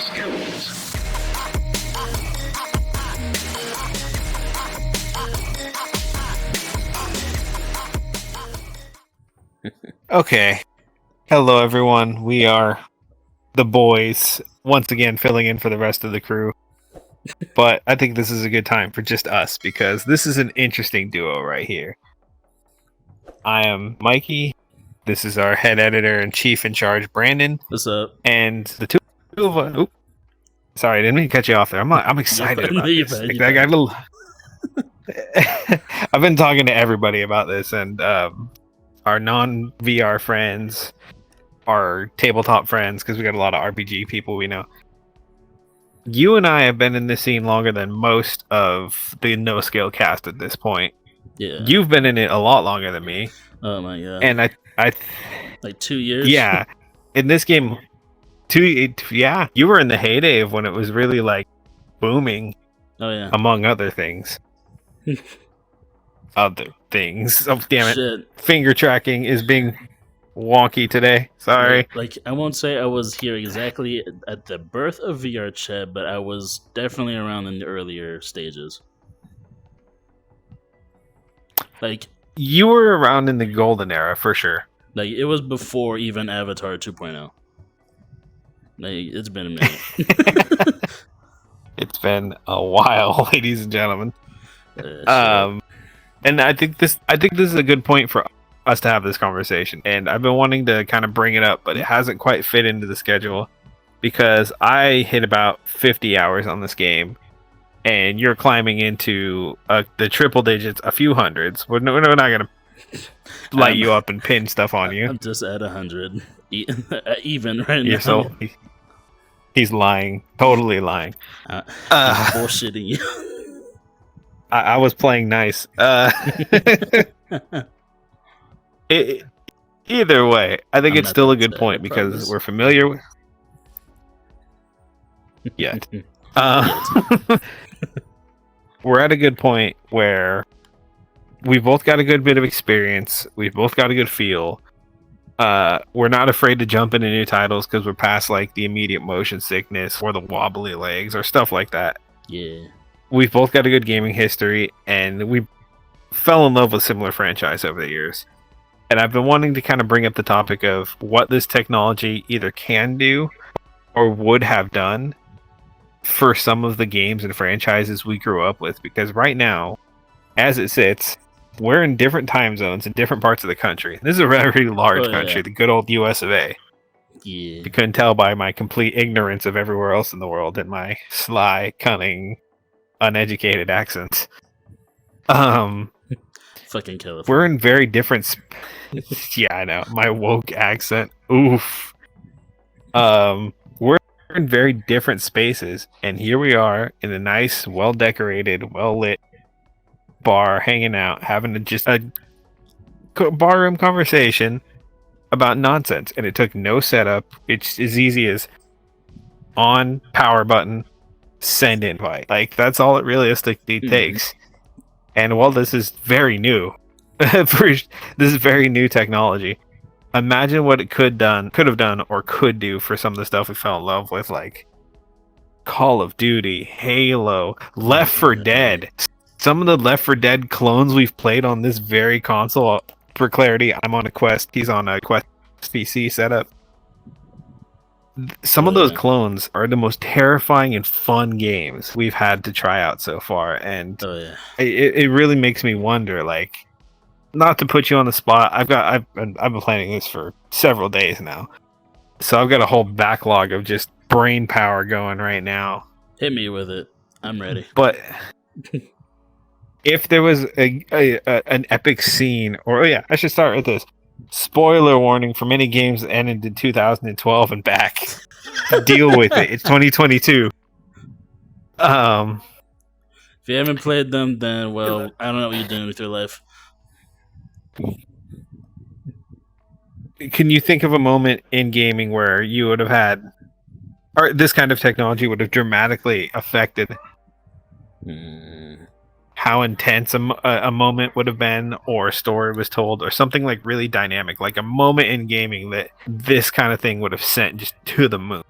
skills. Okay. Hello, everyone. We are the boys, once again filling in for the rest of the crew. But I think this is a good time for just us, because this is an interesting duo right here. I am Mikey. This is our head editor and chief in charge, Brandon. What's up? And the two of us... Oops. Sorry, I didn't mean to cut you off there. I'm excited about this. I got a little... I've been talking to everybody about this, and our non-VR friends, our tabletop friends, because we got a lot of RPG people we know. You and I have been in this scene longer than most of the NoSkill cast at this point. Yeah. You've been in it a lot longer than me. Oh my god. And I like 2 years? Yeah. In this game, you were in the heyday of when it was really like booming. Oh yeah. Among other things. Other things. Oh, damn it. Shit. Finger tracking is being wonky today. Sorry. Like, I won't say I was here exactly at the birth of VrChat, but I was definitely around in the earlier stages. Like, you were around in the golden era for sure. Like, it was before even Avatar 2.0. Like, it's been a minute. It's been a while, ladies and gentlemen. And I think this is a good point for us to have this conversation. And I've been wanting to kind of bring it up, but it hasn't quite fit into the schedule because I hit about 50 hours on this game, and you're climbing into the triple digits, a few hundreds. We're not going to light you up and pin stuff on you. I'm just at 100, even right You're now. So he's lying, totally lying. I'm bullshitting you. I was playing nice. Either way, I think it's still a good point because we're familiar with. Yet. We're at a good point where we've both got a good bit of experience. We've both got a good feel. We're not afraid to jump into new titles because we're past like the immediate motion sickness or the wobbly legs or stuff like that. Yeah. We've both got a good gaming history, and we fell in love with similar franchise over the years. And I've been wanting to kind of bring up the topic of what this technology either can do or would have done for some of the games and franchises we grew up with. Because right now, as it sits, we're in different time zones in different parts of the country. This is a very large country, the good old US of A. Yeah. You couldn't tell by my complete ignorance of everywhere else in the world and my sly, cunning, uneducated accents. Fucking California. We're in very different yeah, I know. My woke accent. Oof. We're in very different spaces, and here we are in a nice, well-decorated, well-lit bar, hanging out, having just a barroom conversation about nonsense, and it took no setup. It's as easy as on power button, send invite. Like, that's all it realistically takes. And while this is very new, this is very new technology. Imagine what it could have done, or could do for some of the stuff we fell in love with, like Call of Duty, Halo, Left 4 Dead. Some of the Left 4 Dead clones we've played on this very console. For clarity, I'm on a Quest. He's on a Quest PC setup. Some of those clones are the most terrifying and fun games we've had to try out so far, and it really makes me wonder. Like, not to put you on the spot, I've been planning this for several days now, so I've got a whole backlog of just brain power going right now. Hit me with it. I'm ready. But if there was an epic scene, or I should start with this. Spoiler warning for many games that ended in 2012 and back. Deal with it. It's 2022. If you haven't played them, then, well, I don't know what you're doing with your life. Can you think of a moment in gaming where you would have had, or this kind of technology would have dramatically affected how intense a moment would have been, or a story was told, or something like really dynamic, like a moment in gaming that this kind of thing would have sent just to the moon?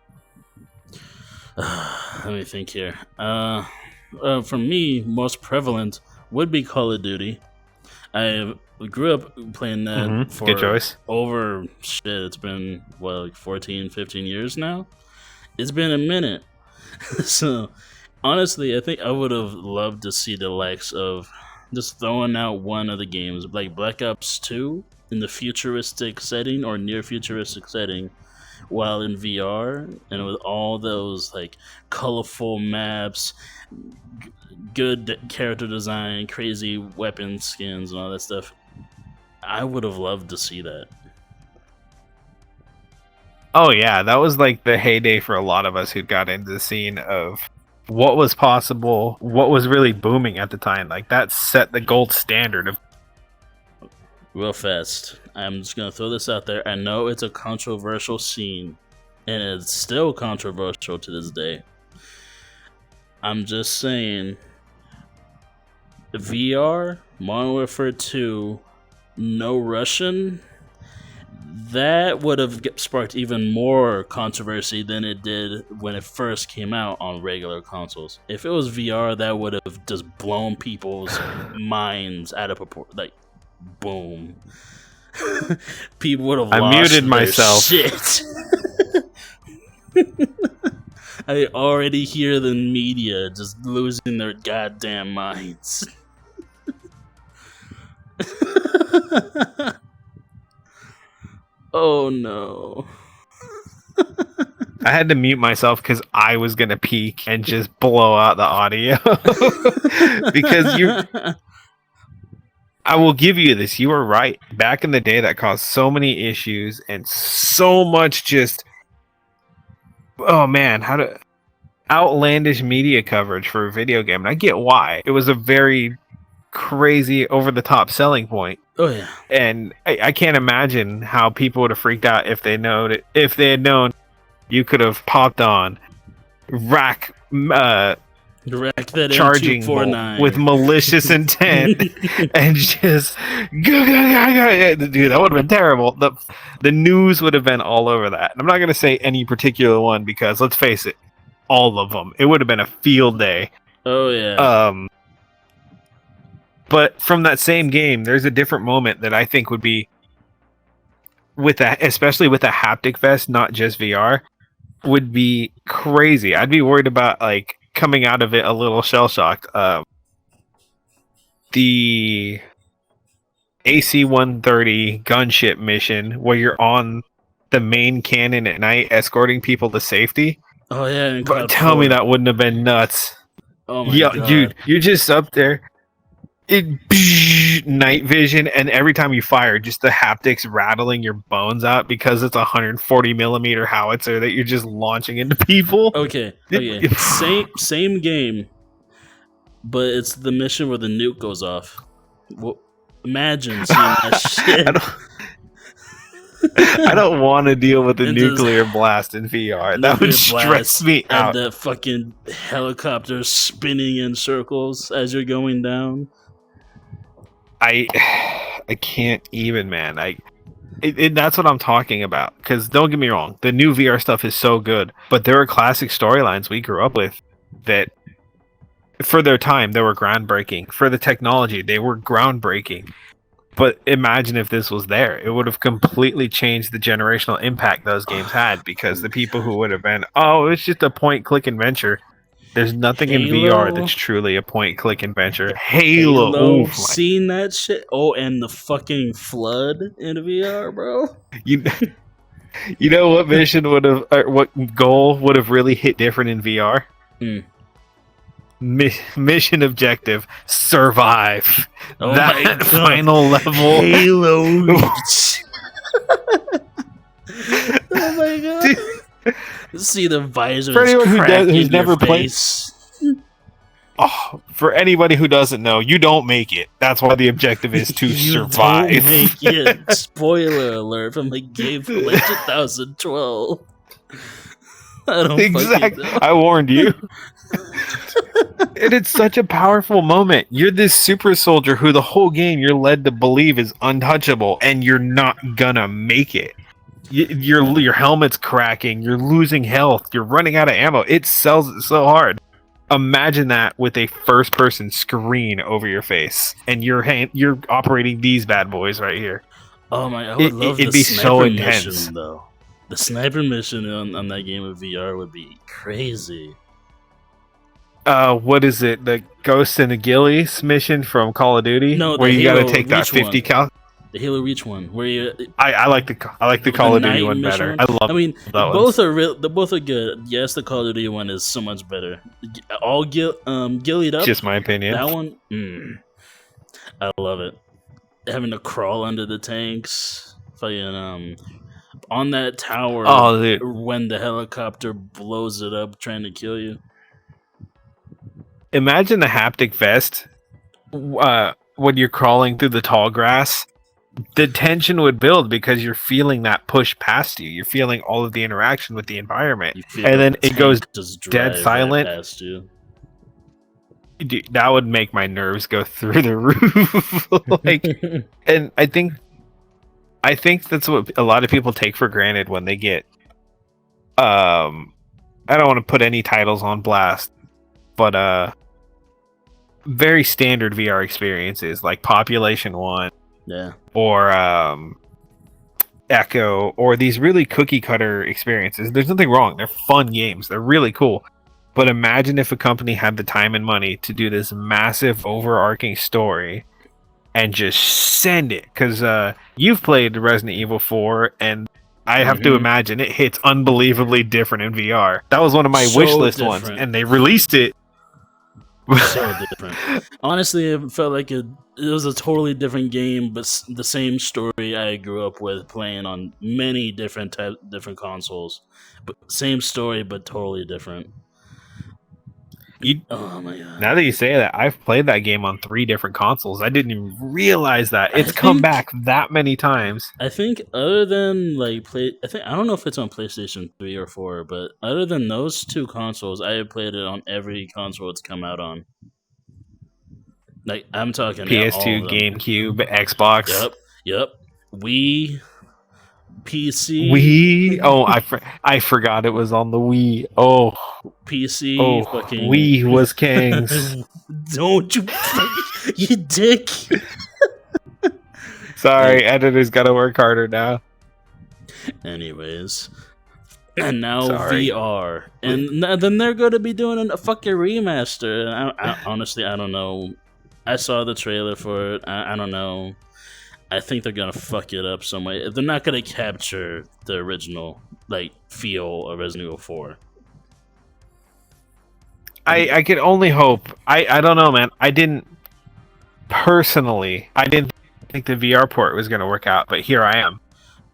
Let me think here. For me, most prevalent would be Call of Duty. I grew up playing that Good for choice. over it's been like 14, 15 years now. It's been a minute. So honestly, I think I would have loved to see the likes of just throwing out one of the games like Black Ops 2 in the futuristic setting or near futuristic setting while in VR, and with all those like colorful maps, good character design, crazy weapon skins, and all that stuff. I would have loved to see that. Oh yeah, that was like the heyday for a lot of us who got into the scene of what was possible, what was really booming at the time. Like that set the gold standard of. Real fast, I'm just gonna throw this out there. I know it's a controversial scene, and it's still controversial to this day. I'm just saying, VR, Modern Warfare 2, no Russian, that would have sparked even more controversy than it did when it first came out on regular consoles. If it was VR, that would have just blown people's minds out of proportion. Like, boom. People would have lost muted their myself. shit. I already hear the media just losing their goddamn minds. Oh no. I had to mute myself because I was gonna peek and just blow out the audio. Because I will give you this, you were right. Back in the day that caused so many issues and so much just outlandish media coverage for a video game. And I get why. It was a very crazy over the top selling point. Oh yeah. And I can't imagine how people would have freaked out if they had known you could have popped on rack charging with malicious intent and just dude, that would have been terrible. The news would have been all over that. And I'm not going to say any particular one because let's face it, all of them. It would have been a field day. Oh yeah. But from that same game, there's a different moment that I think would be especially with a haptic vest, not just VR, would be crazy. I'd be worried about like coming out of it a little shell shocked. The AC-130 gunship mission where you're on the main cannon at night escorting people to safety. Oh yeah. But tell me that wouldn't have been nuts. Oh my god. Dude, you're just up there. Night vision, and every time you fire, just the haptics rattling your bones out because it's a 140 millimeter howitzer that you're just launching into people. Okay. Same game, but it's the mission where the nuke goes off. Well, imagine seeing that shit. I don't want to deal with the nuclear blast in VR. That would stress me out. And the fucking helicopter spinning in circles as you're going down. I can't even, man. That's what I'm talking about. Because don't get me wrong, the new VR stuff is so good, but there are classic storylines we grew up with that, for their time, they were groundbreaking. For the technology, they were groundbreaking. But imagine if this was there. It would have completely changed the generational impact those games had, because the people who would have been, oh, it's just a point-click adventure. There's nothing in VR that's truly a point-click adventure. Halo. Seen that shit? Oh, and the fucking flood in VR, bro. You know what mission would have, or what goal would have really hit different in VR? Mission objective: survive. Oh that final level. Halo. Oh my god. Dude. See the visor. For anyone who's never played, for anybody who doesn't know, you don't make it. That's why the objective is to survive. Don't make it. Spoiler alert from a game from like 2012. I don't exactly. I warned you. And it's such a powerful moment. You're this super soldier who the whole game you're led to believe is untouchable, and you're not gonna make it. your helmet's cracking, you're losing health, you're running out of ammo. It sells it so hard. Imagine that with a first-person screen over your face, and you're operating these bad boys right here. Oh my! I would love it'd the be sniper so intense. mission though. The sniper mission on that game of VR would be crazy. What is it? The Ghost and Achilles mission from Call of Duty? No, where the you gotta Halo take that Reach 50 one. cal. The Halo Reach one, where you I like the Call of Duty one better. I mean, both are real. Both are good. Yes, the Call of Duty one is so much better. All gillied up. Just my opinion. That one, I love it. Having to crawl under the tanks, fucking on that tower. Oh, dude. When the helicopter blows it up, trying to kill you. Imagine the haptic vest. When you're crawling through the tall grass, the tension would build because you're feeling that push past you. You're feeling all of the interaction with the environment, and then it goes dead silent. Past you. Dude, that would make my nerves go through the roof. And I think that's what a lot of people take for granted when they get. I don't want to put any titles on blast, but very standard VR experiences like Population 1, yeah, or Echo, or these really cookie cutter experiences. There's nothing wrong. They're fun games. They're really cool. But imagine if a company had the time and money to do this massive overarching story and just send it. Because you've played Resident Evil 4, and I have to imagine it hits unbelievably different in VR. That was one of my wish list ones, and they released it. So different. Honestly, it felt like it was a totally different game, but the same story I grew up with playing on many different consoles. But same story, but totally different. Oh my god! Now that you say that, I've played that game on 3 different consoles. I didn't even realize that it's come back that many times. I think other than I don't know if it's on PlayStation 3 or 4, but other than those 2 consoles, I have played it on every console it's come out on. Like I'm talking PS2, GameCube, Xbox. Yep. Wii. PC. Wii. Oh, I forgot it was on the Wii. Oh, PC. Oh, fucking Wii was kings. Don't you, you dick. Sorry, editors got to work harder now. Anyways, and now VR, and then they're going to be doing a fucking remaster. Honestly, I don't know. I saw the trailer for it. I don't know. I think they're gonna fuck it up some way. They're not gonna capture the original feel of Resident Evil 4. I could only hope. I don't know, man. I didn't think the VR port was gonna work out, but here I am,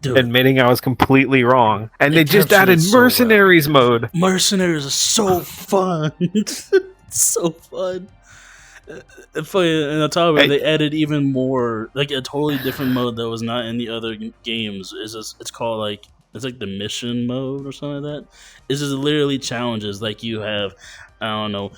admitting I was completely wrong. And they just added Mercenaries mode. Mercenaries are so fun. So fun. And on top of it, they added even more, a totally different mode that was not in the other games. It's called it's the mission mode or something like that. It's just literally challenges. You have, I don't know,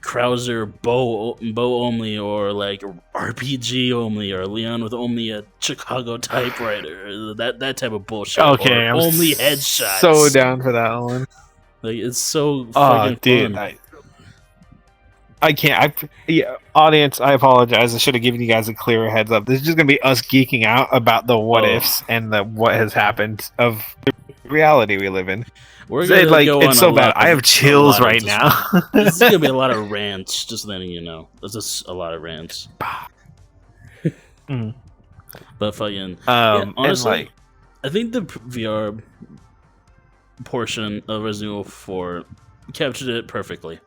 Krauser bow only, or RPG only, or Leon with only a Chicago typewriter. That type of bullshit. Okay, I'm only headshots. So down for that one. It's so fucking fun. I can't. Audience, I apologize. I should have given you guys a clearer heads up. This is just gonna be us geeking out about the what ifs and the what has happened of the reality we live in. We're gonna go it's so bad. I have chills right now. This is gonna be a lot of rants. Just letting you know. There's just a lot of rants. But fucking honestly, I think the VR portion of Resident Evil 4 captured it perfectly.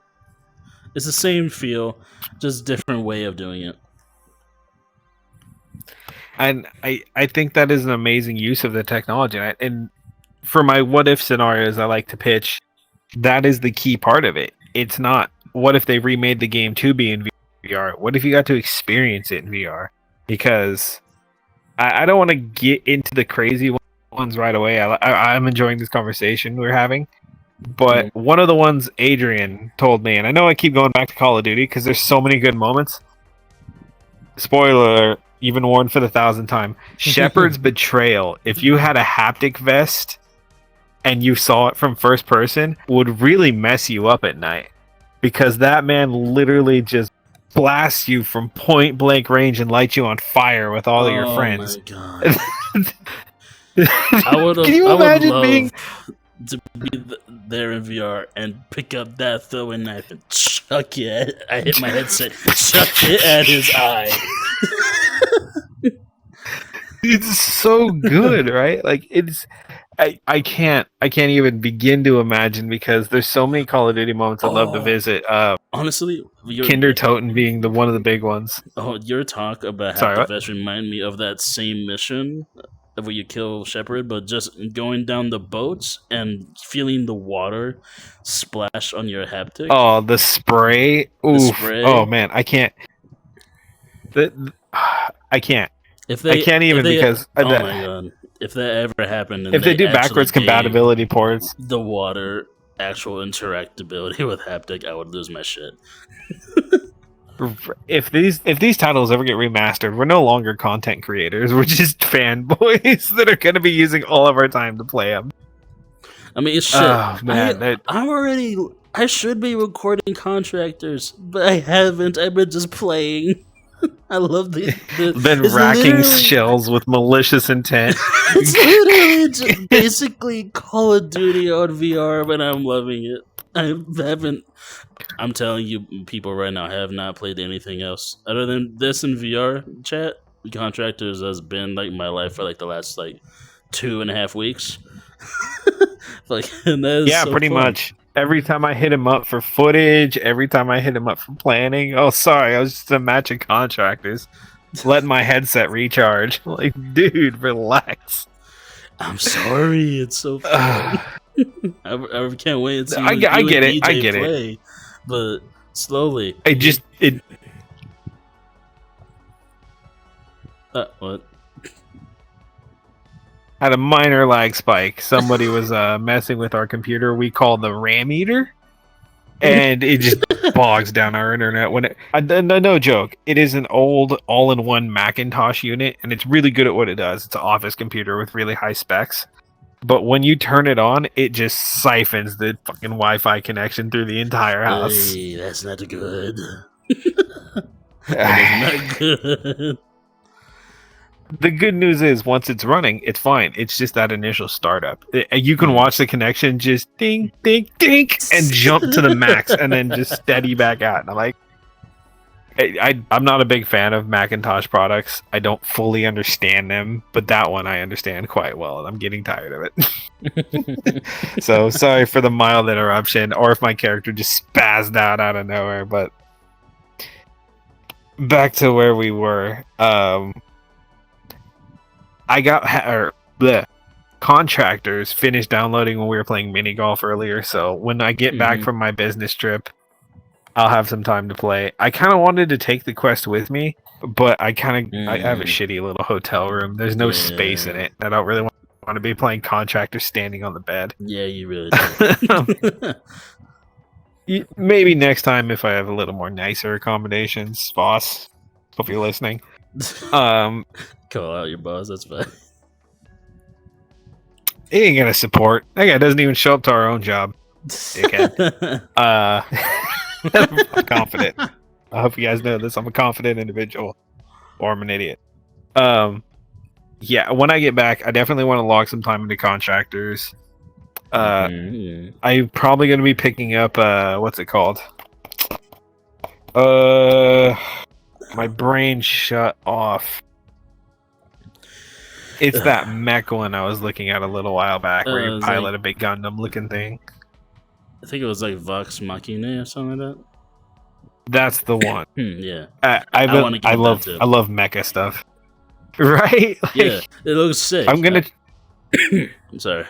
It's the same feel, just different way of doing it. And I think that is an amazing use of the technology. And for my what if scenarios I like to pitch, that is the key part of it. It's not, what if they remade the game to be in VR? What if you got to experience it in VR? Because I don't want to get into the crazy ones right away. I'm enjoying this conversation we're having. But one of the ones Adrian told me, and I know I keep going back to Call of Duty because there's so many good moments. Spoiler, even warned for the 1,000th time. Shepard's betrayal. If you had a haptic vest and you saw it from first person, would really mess you up at night, because that man literally just blasts you from point blank range and lights you on fire with all of your friends. Oh my god! Can you imagine being to be there in VR and pick up that throwing knife and chuck it? I hit my headset, chuck it at his eye. It's so good, right? Like it's. I can't even begin to imagine, because there's so many Call of Duty moments I'd love to visit. Honestly, Kinder Toten being one of the big ones. Oh, your talk about Haptic Vest remind me of that same mission where you kill Shepard, but just going down the boats and feeling the water splash on your haptic. Oh, the spray! Oof. The spray. Oh man, I can't. I can't. I can't even because. Oh my god. If that ever happened, and if they do backwards compatibility ports, the water actual interactability with haptic, I would lose my shit. If these titles ever get remastered, we're no longer content creators. We're just fanboys that are going to be using all of our time to play them. I mean, it's shit. Oh, man, I should be recording contractors, but I haven't. I've been just playing. I love been racking shells with malicious intent. It's literally just basically Call of Duty on VR, but I'm loving it. I'm telling you, people right now, have not played anything else other than this in VR. Chat contractors has been like my life for like the last 2.5 weeks. And that is so pretty fun. much. Every time I hit him up for footage, every time I hit him up for planning, oh, sorry, I was just a match of contractors. Letting my headset recharge. Like, dude, relax. I'm sorry, it's so fun. I can't wait to see I get it. I get play, it. But slowly. What? Had a minor lag spike. Somebody was messing with our computer we call the RAM eater, and it just bogs down our internet. No joke, it is an old all-in-one Macintosh unit, and it's really good at what it does. It's an office computer with really high specs, but when you turn it on, it just siphons the fucking Wi-Fi connection through the entire house. Hey, that's not good. That is not good. The good news is, once it's running, it's fine. It's just that initial startup. You can watch the connection just ding, ding, ding, and jump to the max, and then just steady back out. And I'm like, I'm not a big fan of Macintosh products. I don't fully understand them, but that one I understand quite well, and I'm getting tired of it. So sorry for the mild interruption, or if my character just spazzed out of nowhere. But back to where we were. I got the contractors finished downloading when we were playing mini golf earlier, so when I get back from my business trip, I'll have some time to play. I kind of wanted to take the quest with me, but I have a shitty little hotel room. There's no space in it. I don't really want to be playing contractors standing on the bed. Yeah, you really do. Maybe next time if I have a little more nicer accommodations, boss. Hope you're listening. Call out your boss, that's fine. He ain't gonna support. That guy doesn't even show up to our own job. Dickhead. I'm confident. I hope you guys know this. I'm a confident individual. Or I'm an idiot. Yeah, when I get back, I definitely want to log some time into contractors. I'm probably gonna be picking up what's it called? My brain shut off. It's that mech one I was looking at a little while back, where you pilot a big Gundam-looking thing. I think it was like Vox Machina or something like that. That's the one. Yeah. I love mecha stuff. Right? Yeah, it looks sick. I'm gonna. I'm sorry.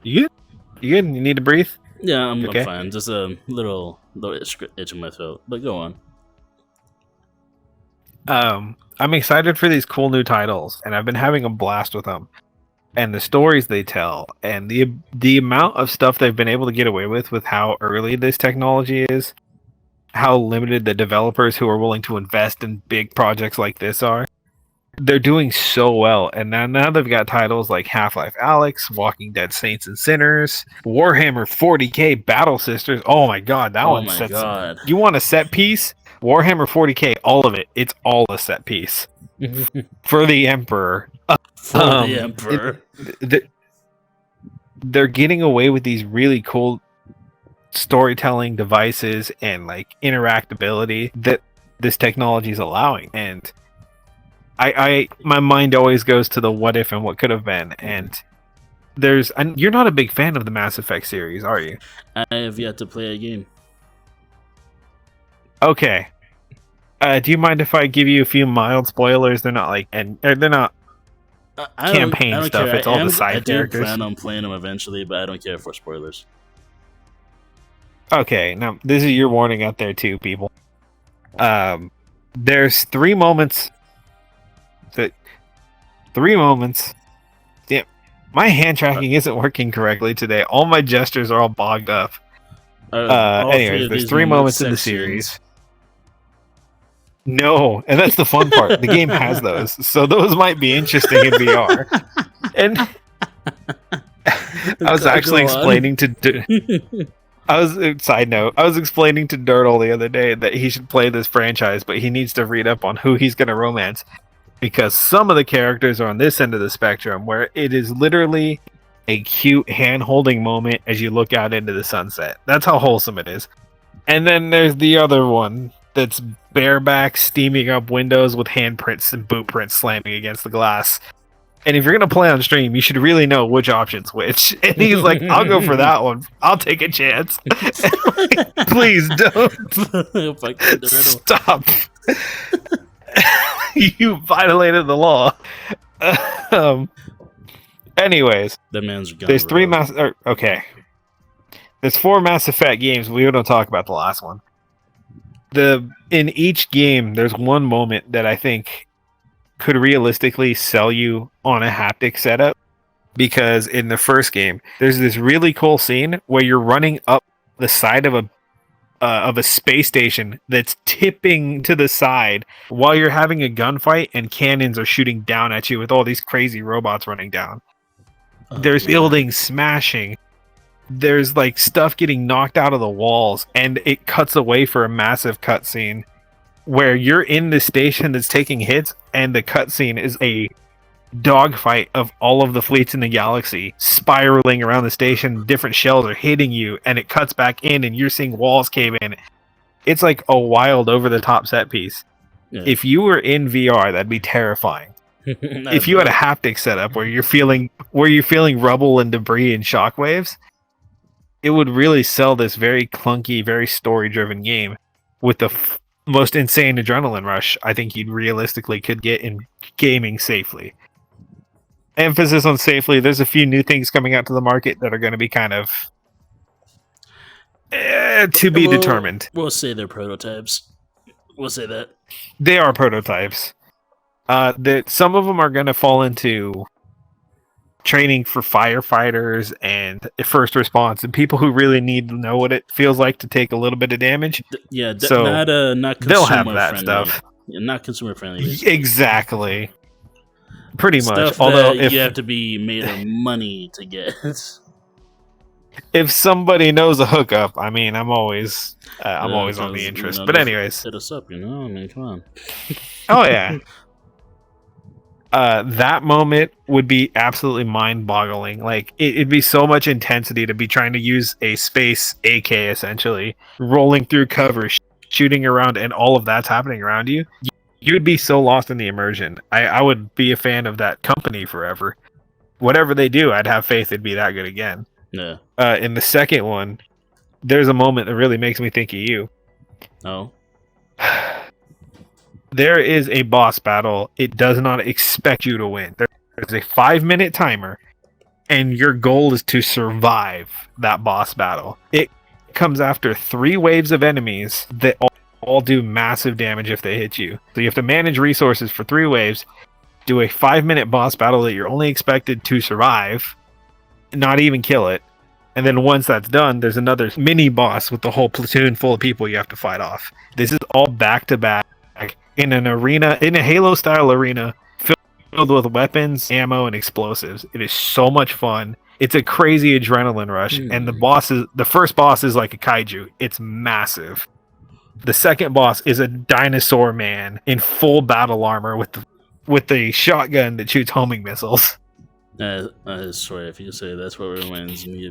You good? You good? You need to breathe? Yeah, I'm fine. Just a little itch in my throat. But go on. I'm excited for these cool new titles, and I've been having a blast with them. And the stories they tell, and the amount of stuff they've been able to get away with how early this technology is, how limited the developers who are willing to invest in big projects like this are. They're doing so well, and now they've got titles like Half-Life Alyx, Walking Dead Saints and Sinners, Warhammer 40k Battle Sisters. Oh my god, that one my sets. god. You want a set piece? Warhammer 40k, all of it. It's all a set piece for the Emperor. For the Emperor. They're getting away with these really cool storytelling devices and like interactability that this technology is allowing, and I my mind always goes to the what if and what could have been. And you're not a big fan of the Mass Effect series, are you? I have yet to play a game. Okay. Do you mind if I give you a few mild spoilers? They're not like they're not campaign stuff. Care. It's all the side characters. I do plan on playing them eventually, but I don't care for spoilers. Okay, now this is your warning out there too, people. There's 3 moments. Damn, my hand tracking isn't working correctly today. All my gestures are all bogged up. Anyways, there's 3 moments in the series. No, and that's the fun part. The game has those, so those might be interesting in VR. And I was actually explaining to. Side note, I was explaining to Dirtle the other day that he should play this franchise, but he needs to read up on who he's going to romance, because some of the characters are on this end of the spectrum where it is literally a cute hand-holding moment as you look out into the sunset. That's how wholesome it is. And then there's the other one that's bareback, steaming up windows with handprints and boot prints slamming against the glass. And if you're going to play on stream, you should really know which option's which. And he's like, I'll go for that one. I'll take a chance. Like, please don't. Stop. You violated the law. Anyways. The man's gone. There's 3 okay. There's 4 Mass Effect games. We don't talk about the last one. In each game, there's one moment that I think could realistically sell you on a haptic setup, because in the first game there's this really cool scene where you're running up the side of a space station that's tipping to the side while you're having a gunfight and cannons are shooting down at you with all these crazy robots running down. There's buildings smashing, there's like stuff getting knocked out of the walls, and it cuts away for a massive cutscene where you're in the station that's taking hits, and the cutscene is a dogfight of all of the fleets in the galaxy spiraling around the station. Different shells are hitting you, and it cuts back in, and you're seeing walls cave in. It's like a wild, over-the-top set piece. Yeah. If you were in VR, that'd be terrifying. If you had a haptic setup where you're feeling rubble and debris and shockwaves, it would really sell this very clunky, very story-driven game with the most insane adrenaline rush I think you realistically could get in gaming safely. Emphasis on safely. There's a few new things coming out to the market that are going to be kind of to be determined. We'll say they're prototypes. We'll say that. They are prototypes. Some of them are going to fall into training for firefighters and first response and people who really need to know what it feels like to take a little bit of damage. So not they'll have that friendly. Stuff. Yeah, not consumer friendly. Basically. Exactly. Pretty Stuff much. Although you have to be made of money to get. If somebody knows a hookup, I mean, I'm always on the interest. But anyways, hit us up. I mean, come on. Oh yeah. That moment would be absolutely mind-boggling. Like, it'd be so much intensity to be trying to use a space AK, essentially, rolling through cover, shooting around, and all of that's happening around you. You'd be so lost in the immersion. I would be a fan of that company forever. Whatever they do, I'd have faith it'd be that good again. Yeah. In the second one, there's a moment that really makes me think of you. Oh. There is a boss battle. It does not expect you to win. There's a 5-minute timer, and your goal is to survive that boss battle. It comes after 3 waves of enemies that all do massive damage if they hit you. So you have to manage resources for 3 waves, do a 5-minute boss battle that you're only expected to survive, not even kill it, And then once that's done, there's another mini boss with the whole platoon full of people you have to fight off. This is all back to back in an arena, in a Halo style arena, filled with weapons, ammo, and explosives. It is so much fun. It's a crazy adrenaline rush, and the first boss is like a kaiju. It's massive. The second boss is a dinosaur man in full battle armor with the shotgun that shoots homing missiles. I swear, if you say that's what reminds me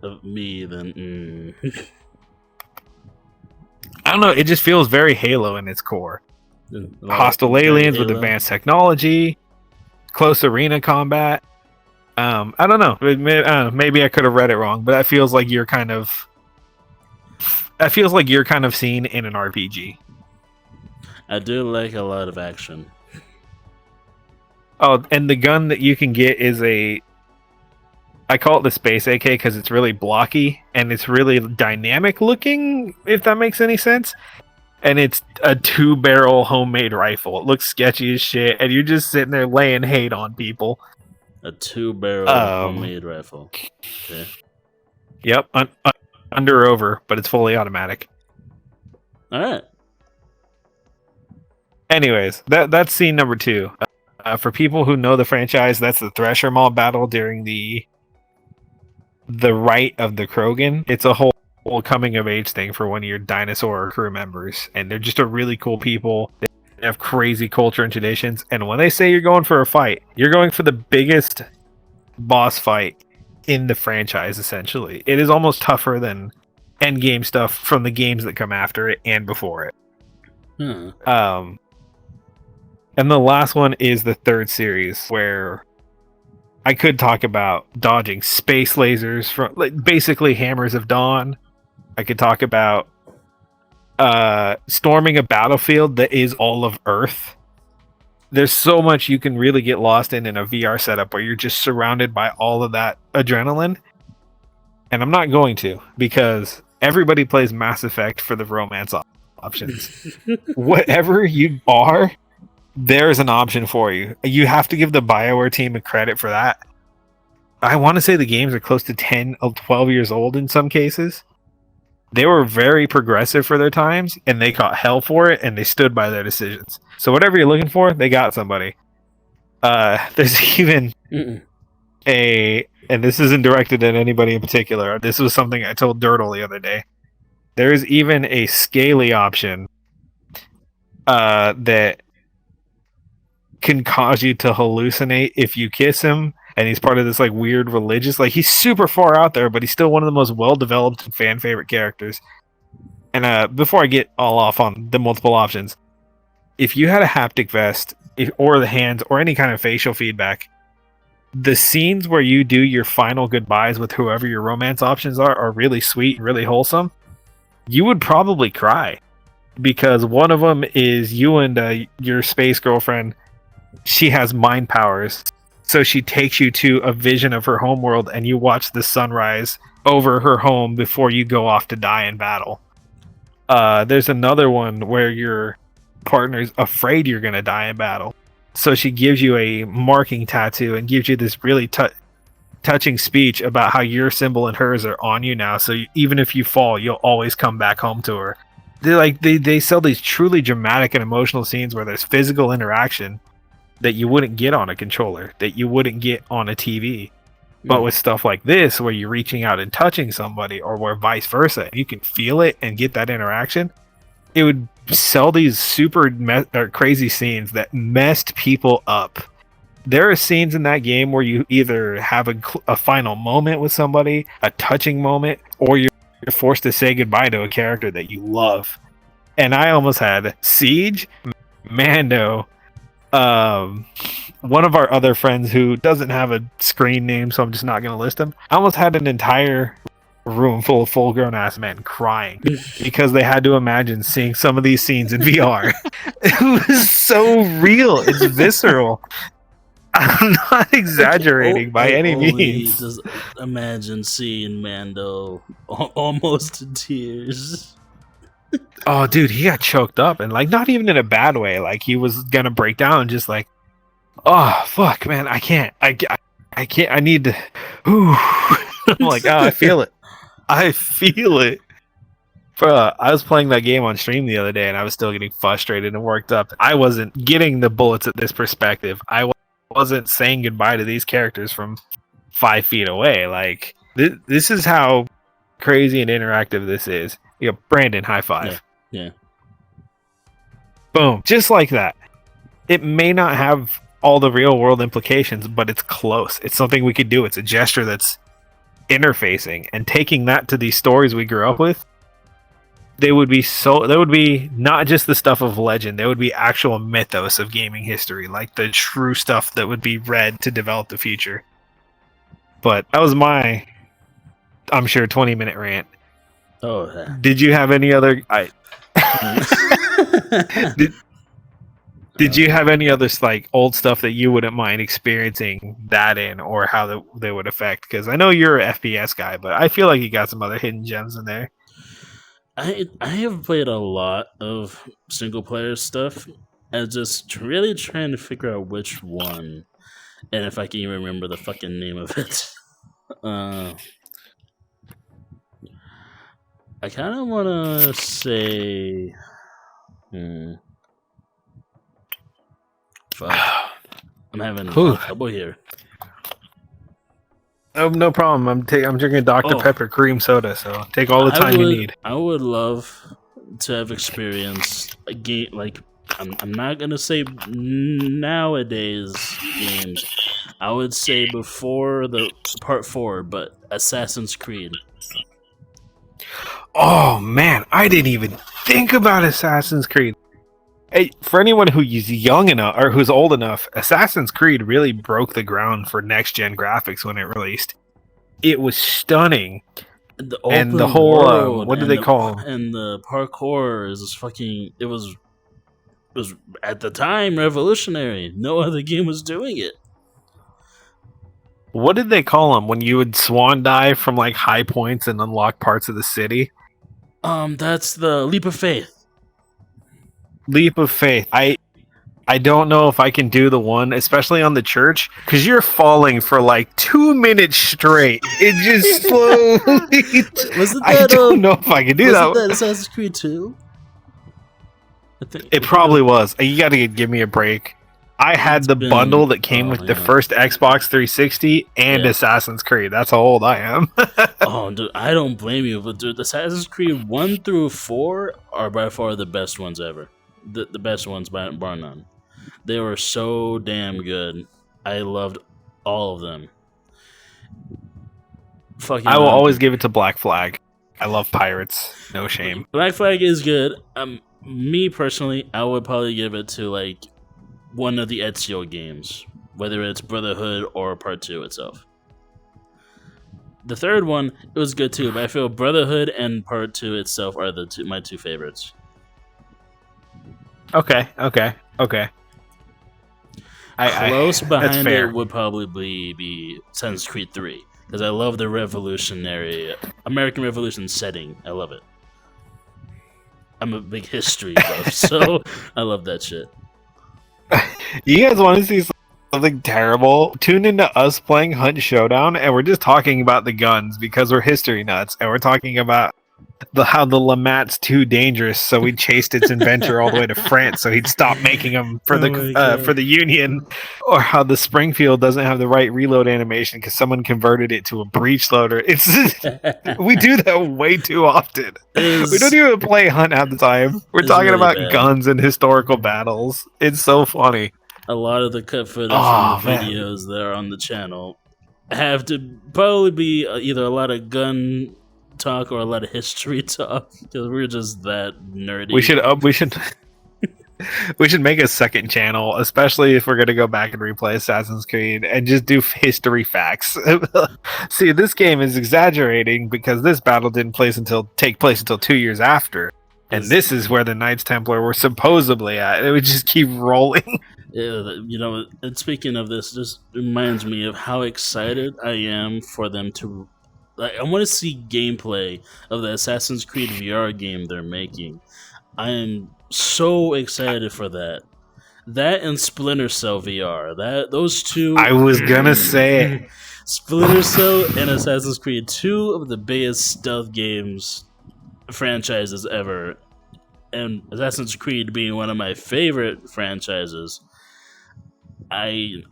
of me, then I don't know. It just feels very Halo in its core. Hostile aliens with advanced technology, close arena combat. I don't know. Maybe I could have read it wrong, but that feels like you're kind of. That feels like you're kind of seen in an RPG. I do like a lot of action. Oh, and the gun that you can get is I call it the Space AK because it's really blocky and it's really dynamic looking, if that makes any sense. And it's a 2-barrel homemade rifle. It looks sketchy as shit, and you're just sitting there laying hate on people. A 2-barrel homemade rifle. Okay. Yep, under over, but it's fully automatic. All right. Anyways, that's scene number 2. For people who know the franchise, that's the Thresher Maw battle during the Rite of the Krogan. It's a whole coming of age thing for one of your dinosaur crew members, and they're just a really cool people. They have crazy culture and traditions, and when they say you're going for a fight, you're going for the biggest boss fight in the franchise. Essentially, it is almost tougher than endgame stuff from the games that come after it and before it. And the last one is the third series, where I could talk about dodging space lasers from basically Hammers of Dawn. I could talk about storming a battlefield that is all of Earth. There's so much you can really get lost in a VR setup where you're just surrounded by all of that adrenaline. And I'm not going to, because everybody plays Mass Effect for the romance options. Whatever you are, there's an option for you. You have to give the BioWare team a credit for that. I want to say the games are close to 10 or 12 years old in some cases. They were very progressive for their times, and they caught hell for it, and they stood by their decisions. So whatever you're looking for, they got somebody. There's even and this isn't directed at anybody in particular. This was something I told Dirtle the other day. There is even a scaly option that can cause you to hallucinate if you kiss him, and he's part of this like weird religious, like he's super far out there, but he's still one of the most well-developed and fan favorite characters. And before I get all off on the multiple options, if you had a haptic vest or the hands or any kind of facial feedback, the scenes where you do your final goodbyes with whoever your romance options are really sweet and really wholesome. You would probably cry, because one of them is you and your space girlfriend. She has mind powers, so she takes you to a vision of her homeworld, and you watch the sunrise over her home before you go off to die in battle. There's another one where your partner's afraid you're going to die in battle, so she gives you a marking tattoo and gives you this really touching speech about how your symbol and hers are on you now, so even if you fall, you'll always come back home to her. They sell these truly dramatic and emotional scenes where there's physical interaction that you wouldn't get on a controller, that you wouldn't get on a TV. But with stuff like this, where you're reaching out and touching somebody, or where vice versa, you can feel it and get that interaction, it would sell these super crazy scenes that messed people up. There are scenes in that game where you either have a final moment with somebody, a touching moment, or you're forced to say goodbye to a character that you love. And I almost had Siege, Mando, one of our other friends who doesn't have a screen name, so I'm just not going to list him. I almost had an entire room full of full-grown ass men crying because they had to imagine seeing some of these scenes in VR. It was so real. It's visceral. I'm not exaggerating by any means. Just imagine seeing Mando almost in tears. Oh, dude, he got choked up, and like not even in a bad way. Like he was gonna break down, and just like, oh fuck, man, I can't. I need to. I'm like, oh, I feel it. I feel it. Bro, I was playing that game on stream the other day, and I was still getting frustrated and worked up. I wasn't getting the bullets at this perspective. I wasn't saying goodbye to these characters from 5 feet away. Like, this is how crazy and interactive this is. You know, Brandon, high five. Yeah. Boom. Just like that. It may not have all the real world implications, but it's close. It's something we could do. It's a gesture that's interfacing, and taking that to these stories we grew up with. They would be not just the stuff of legend, they would be actual mythos of gaming history, like the true stuff that would be read to develop the future. But that was my, I'm sure, 20-minute rant. Oh, yeah. Did you have any other did you have any other like old stuff that you wouldn't mind experiencing that in, or how they would affect? Because I know you're an FPS guy, but I feel like you got some other hidden gems in there. I have played a lot of single player stuff, and just really trying to figure out which one, and if I can even remember the fucking name of it. I kind of want to say, fuck, I'm having trouble here. Oh, no problem. I'm drinking Dr. Pepper cream soda, so take all the time you need. I would love to have experienced a game like I'm not gonna say nowadays games. I would say before the part 4, but Assassin's Creed. Oh man, I didn't even think about Assassin's Creed. Hey, for anyone who's young enough or who's old enough, Assassin's Creed really broke the ground for next gen graphics when it released. It was stunning. And the whole what do they call them? And the parkour is fucking. It was at the time revolutionary. No other game was doing it. What did they call them when you would swan dive from like high points and unlock parts of the city? That's the leap of faith. Leap of faith. I don't know if I can do the one, especially on the church, because you're falling for like 2 minutes straight. It just slowly. Wasn't that, I don't know if I can do that. Wasn't that Assassin's Creed 2? I think it probably was. You got to give me a break. I had the bundle that came with the first Xbox 360 and Assassin's Creed. That's how old I am. Oh, dude, I don't blame you. But dude, Assassin's Creed 1 through 4 are by far the best ones ever. The best ones, bar none. They were so damn good. I loved all of them. I will always give it to Black Flag. I love pirates. No shame. Black Flag is good. Me personally, I would probably give it to like one of the Ezio games, whether it's Brotherhood or Part 2 itself. The third one, it was good too, but I feel Brotherhood and Part 2 itself are my two favorites. Okay. Close behind it would probably be Assassin's Creed 3, because I love the revolutionary American Revolution setting. I love it. I'm a big history buff, so I love that shit. You guys want to see something terrible? Tune into us playing Hunt Showdown, and we're just talking about the guns because we're history nuts, and we're talking about how the Lamat's too dangerous, so we chased its inventor all the way to France, so he'd stop making them for the Union, or how the Springfield doesn't have the right reload animation because someone converted it to a breech loader. We do that way too often. We don't even play Hunt half the time. We're talking really about guns and historical battles. It's so funny. A lot of the cut footage from the videos that are on the channel have to probably be either a lot of gun talk or a lot of history talk, because we're just that nerdy. We should make a second channel, especially if we're going to go back and replay Assassin's Creed and just do history facts. See, this game is exaggerating because this battle didn't take place until 2 years after, and this is where the Knights Templar were supposedly at. It would just keep rolling. Yeah, and speaking of this, just reminds me of how excited I am for them to. I want to see gameplay of the Assassin's Creed VR game they're making. I am so excited for that. That and Splinter Cell VR. Those two. I was gonna say it. Splinter Cell and Assassin's Creed, two of the biggest stealth games franchises ever, and Assassin's Creed being one of my favorite franchises. I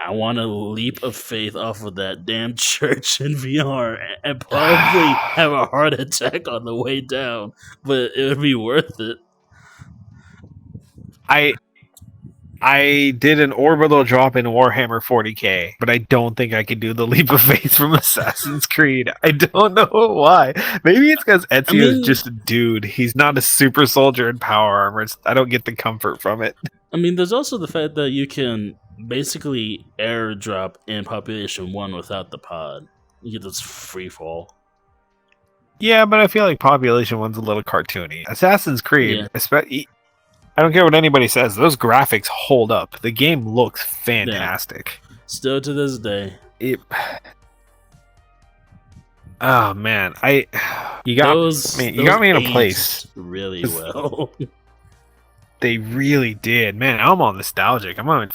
want a leap of faith off of that damn church in VR and probably have a heart attack on the way down, but it would be worth it. I did an orbital drop in Warhammer 40k, but I don't think I could do the leap of faith from Assassin's Creed. I don't know why. Maybe it's because Ezio is just a dude. He's not a super soldier in power armor. I don't get the comfort from it. I mean, there's also the fact that you can basically airdrop in Population 1 without the pod. You get this free fall. Yeah, but I feel like Population 1's a little cartoony. Assassin's Creed, especially, I don't care what anybody says, those graphics hold up. The game looks fantastic. Yeah. Still to this day. Oh man, you got me in a place really well. They really did, man. I'm all nostalgic. I might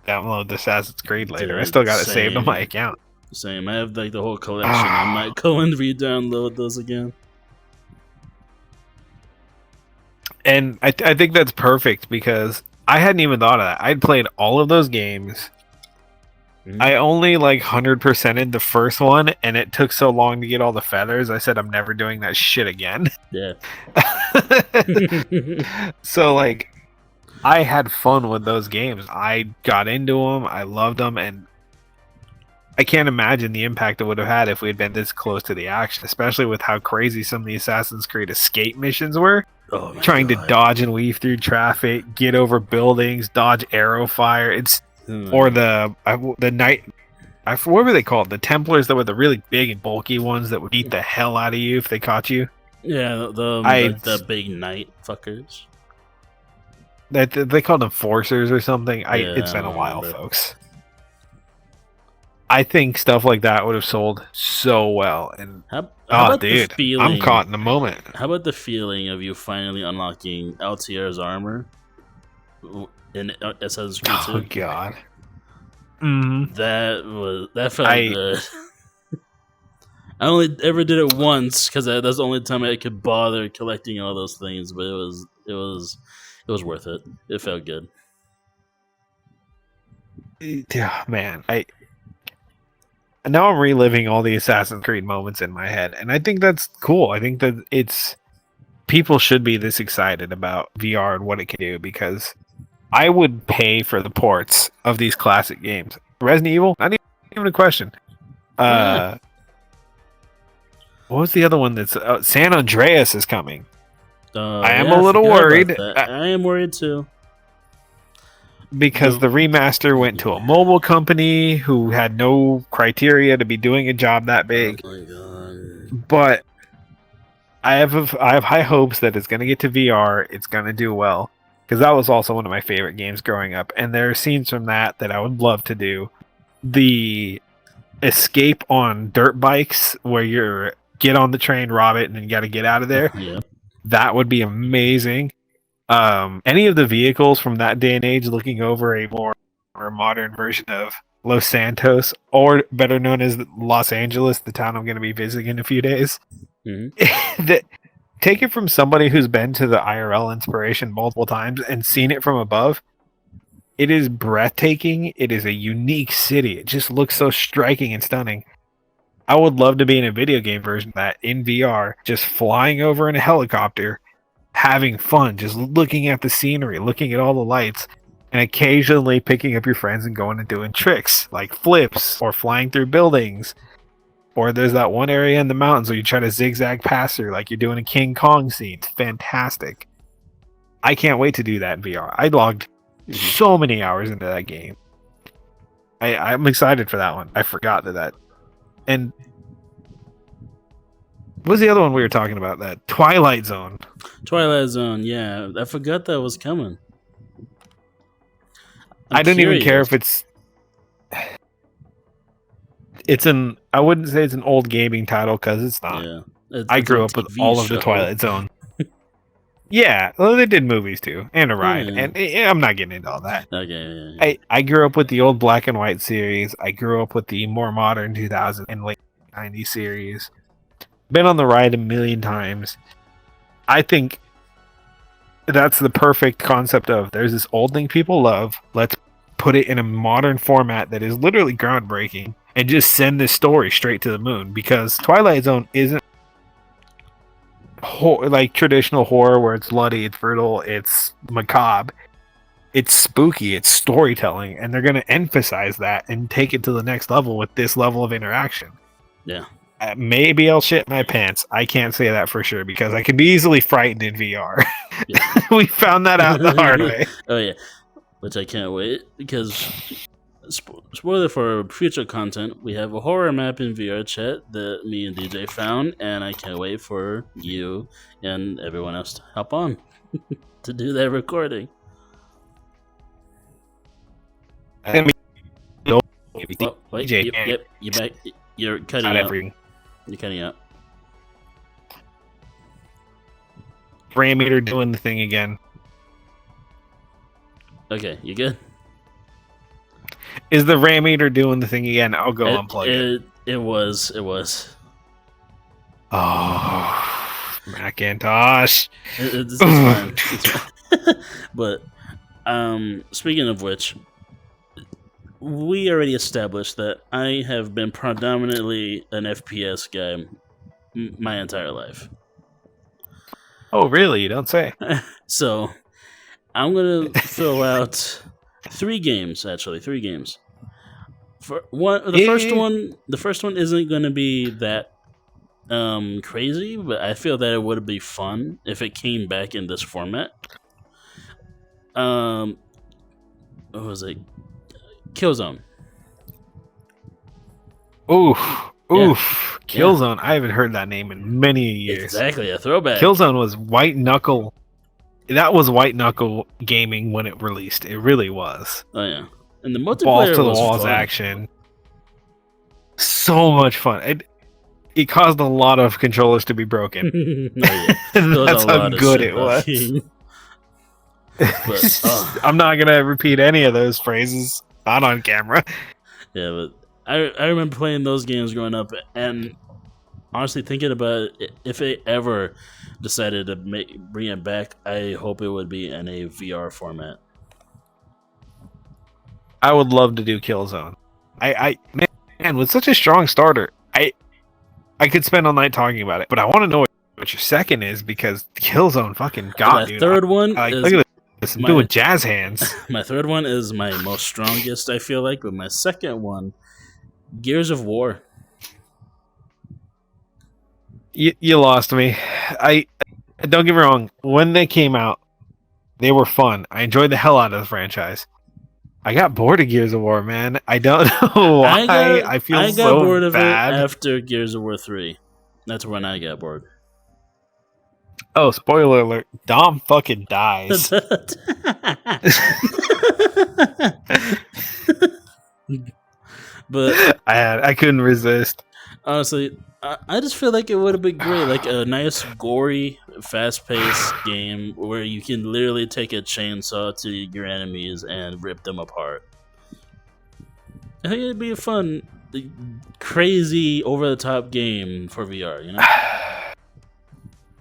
download the Assassin's Creed later. Dude, I still got it saved on my account. Same. I have like the whole collection. I might go and re-download those again. And I think that's perfect because I hadn't even thought of that. I'd played all of those games. Mm-hmm. I only 100%ed the first one, and it took so long to get all the feathers. I said I'm never doing that shit again. Yeah. So I had fun with those games. I got into them. I loved them, and I can't imagine the impact it would have had if we had been this close to the action, especially with how crazy some of the Assassin's Creed escape missions were. Trying to dodge and weave through traffic, get over buildings, dodge arrow fire. Or the night. What were they called? The Templars that were the really big and bulky ones that would beat the hell out of you if they caught you. Yeah, the big knight fuckers. They called them Forcers or something. It's been a while, folks. I think stuff like that would have sold so well. And how about dude, the feeling, I'm caught in the moment. How about the feeling of you finally unlocking Altier's armor in Assassin's Creed 2? Oh god, that felt good. I only ever did it once because that's the only time I could bother collecting all those things, but it was worth it. It felt good. Yeah, man. Now I'm reliving all the Assassin's Creed moments in my head, and I think that's cool. I think that people should be this excited about VR and what it can do, because I would pay for the ports of these classic games. Resident Evil, not even a question. What was the other one that's San Andreas is coming? I am a little worried. I am worried too. Because the remaster went to a mobile company who had no criteria to be doing a job that big. Oh my god. But I have high hopes that it's going to get to VR. It's going to do well. Because that was also one of my favorite games growing up. And there are scenes from that I would love to do. The escape on dirt bikes where you get on the train, rob it, and then you got to get out of there. Yeah. That would be amazing. Any of the vehicles from that day and age looking over a more modern version of Los Santos, or better known as Los Angeles, the town I'm going to be visiting in a few days. Mm-hmm. Take it from somebody who's been to the IRL Inspiration multiple times and seen it from above. It is breathtaking. It is a unique city. It just looks so striking and stunning. I would love to be in a video game version of that in VR, just flying over in a helicopter, having fun, just looking at the scenery, looking at all the lights, and occasionally picking up your friends and going and doing tricks like flips or flying through buildings. Or there's that one area in the mountains where you try to zigzag past through like you're doing a King Kong scene. It's fantastic. I can't wait to do that in VR. I logged so many hours into that game. I'm excited for that one. I forgot that. And what was the other one we were talking about? That Twilight Zone. Twilight Zone, yeah. I forgot that was coming. I don't even care if it's I wouldn't say it's an old gaming title because it's not. Yeah. I grew up with all of the Twilight Zone. Yeah, well, they did movies too, and a ride, Yeah. and I'm not getting into all that. Okay. Yeah. I grew up with the old black and white series. I grew up with the more modern 2000 and late 90s series. Been on the ride a million times. I think that's the perfect concept of there's this old thing people love. Let's put it in a modern format that is literally groundbreaking and just send this story straight to the moon, because Twilight Zone isn't like traditional horror where it's bloody, it's brutal, it's macabre. It's spooky, it's storytelling, and they're going to emphasize that and take it to the next level with this level of interaction. Yeah. Maybe I'll shit my pants. I can't say that for sure because I can be easily frightened in VR. Yeah. We found that out the hard way. Oh yeah, which I can't wait because spoiler for future content, we have a horror map in VrChat that me and DJ found, and I can't wait for you and everyone else to hop on to do that recording. I mean, Oh, wait, DJ, yep, you back? You're cutting not out. every You're cutting out. RAM meter doing the thing again. Okay, you good? Is the RAM meter doing the thing again? I'll go unplug it. It was. Oh, Macintosh. It's fine. It's fine. But speaking of which, we already established that I have been predominantly an FPS guy my entire life. Oh, really? You don't say. So I'm gonna throw out three games. For one, the first one isn't gonna be that crazy, but I feel that it would be fun if it came back in this format. What was it? Killzone. Oof. Yeah. Killzone. I haven't heard that name in many years. Exactly, a throwback. Killzone was white knuckle. That was white knuckle gaming when it released. It really was. Oh yeah, and the multiplayer Balls to the was walls fun. action. So much fun. It caused a lot of controllers to be broken. Oh, yeah. That's how good it was. But, I'm not gonna repeat any of those phrases. Not on camera. Yeah, but I remember playing those games growing up, and honestly thinking about it, if they ever decided to bring it back, I hope it would be in a VR format. I would love to do Killzone. Man, with such a strong starter, I could spend all night talking about it, but I want to know what your second is, because Killzone fucking got My dude. third one Look is at this. I'm doing jazz hands. my third one is my most strongest, I feel like, but my second one, Gears of War. You lost me. I don't get me wrong. When they came out, they were fun. I enjoyed the hell out of the franchise. I got bored of Gears of War, man. I don't know why. I got so bored of bad. it after Gears of War 3. That's when I got bored. Oh, spoiler alert. Dom fucking dies. But I couldn't resist. honestly, I just feel like it would have been great. Like a nice, gory, fast-paced game where you can literally take a chainsaw to your enemies and rip them apart. I think it'd be a fun, crazy, over-the-top game for VR, you know?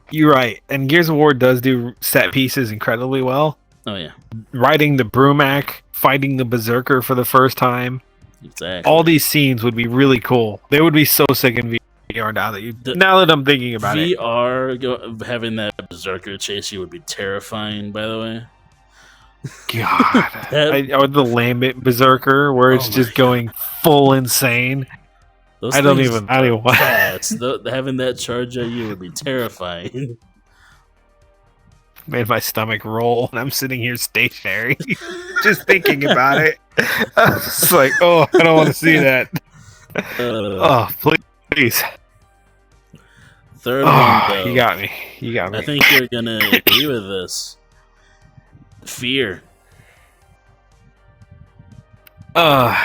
You're right. And Gears of War does do set pieces incredibly well. Oh, yeah. Riding the Brumac, fighting the Berserker for the first time. Exactly. All these scenes would be really cool. They would be so sick in VR now that I'm thinking about it. VR, having that Berserker chase you would be terrifying, by the way. God. Or the Lambent Berserker, where it's just going full insane. I don't even want having that charge at you would be terrifying. Made my stomach roll, and I'm sitting here stationary, just thinking about it. It's like, oh, I don't want to see that. Oh, please. Third one, though. You got me. I think you're gonna agree with this. Fear. Come